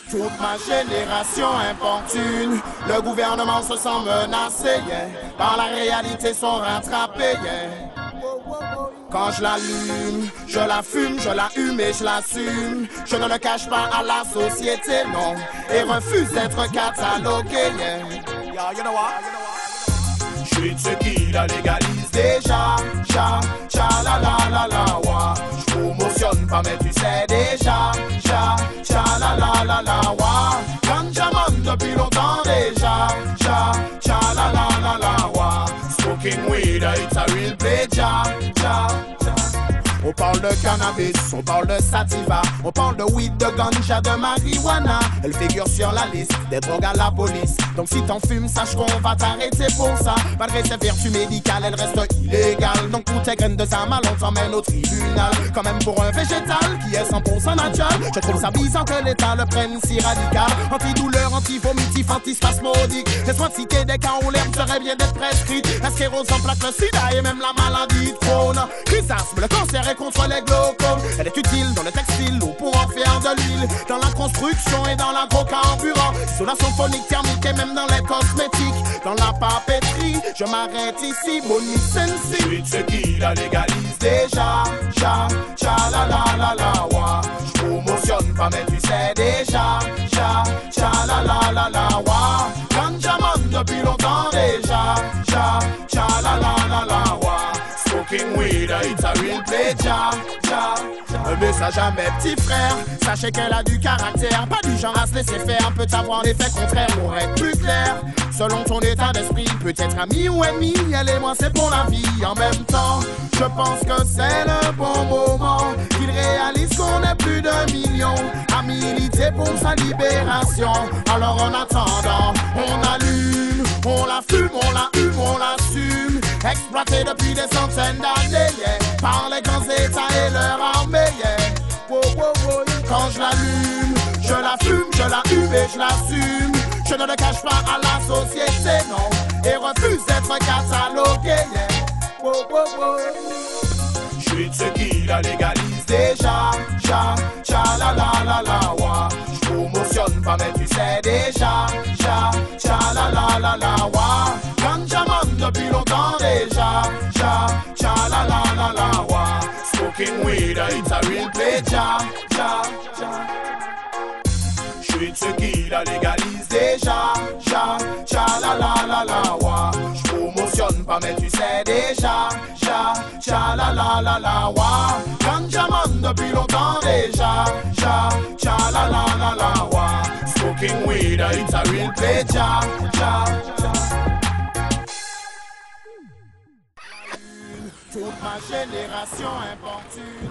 Toute ma génération importune, le gouvernement se sent menacé, yeah. Par la réalité sont rattrapés, yeah. Quand je l'allume, je la fume, je la hume et je l'assume. Je ne le cache pas à la société, non, et refuse d'être catalogué, yeah. Yo, you know what? Je suis de ceux qui la légalisent déjà, cha, cha, la, wa. Je promotionne pas mais tu sais déjà, cha, cha, la, wa. Ganjaman depuis longtemps déjà, cha, cha, la, wa. Smoking weed, it's a real pleasure, cha, cha. On parle de cannabis, on parle de sativa, on parle de weed, de ganja, de marijuana. Elle figure sur la liste des drogues à la police. Donc si t'en fumes, sache qu'on va t'arrêter pour ça. Malgré ses vertus médicales, elle reste illégale. Donc pour tes graines de sa mal, on t'emmène au tribunal. Quand même pour un végétal qui est 100% naturel, je trouve ça bizarre que l'État le prenne si radical. Antidouleur, antivomitif, antispasmodique. Laisse-moi te citer des cas où l'herbe serait bien d'être prescrite. La sclérose en plaque, le sida et même la maladie de Crohn. Chrysasme, le cancer et contre les glaucomes. Elle est utile dans le textile ou pour en faire de l'huile. Dans la construction et dans l'agrocarburant. Isolation phonique, thermique et même dans les cosmétiques. Dans la papeterie, je m'arrête ici, Bonnie Sensi. Je suis de ceux qui la légalisent déjà, cha, cha, la, wa. Je promotionne pas mais tu sais déjà, cha, cha, la, wa. Ganjaman depuis longtemps déjà, cha, cha, la, wa. Smoking weed, it's a real pleasure, ja. Un message à mes petits frères, sachez qu'elle a du caractère, pas du genre à se laisser faire, peut avoir l'effet contraire pour être plus clair. Selon ton état d'esprit, peut-être ami ou ennemi, elle et moi c'est pour la vie. En même temps, je pense que c'est le bon moment qu'il réalise qu'on est plus de millions à militer pour sa libération. Alors en attendant, on allume, on la fume, on la hume, on l'assume. Exploité depuis des centaines d'années, yeah. Par les grands états et leur armée, yeah. Wow, wow, wow. Quand je l'allume, je la fume, je la hume et je l'assume. Je ne le cache pas à la société, non, et refuse d'être catalogué, yeah. Wow, wow, wow. Je suis de ceux qui la légalisent déjà, cha, cha, la, wa. Je promotionne pas mais tu sais déjà, cha, cha, la, wa. Ganjaman depuis longtemps déjà, cha, cha, la, wa. Smoking weed, it's a real pleasure, cha, cha. Je suis de ceux qui la légalisent déjà, cha, cha, la, wa. Je promotionne pas mais tu sais déjà, cha, cha, la, wa. Ganjaman depuis longtemps déjà, cha, cha, la, wa. Smoking weed, it's a real pleasure, cha, cha. Toute ma génération importune.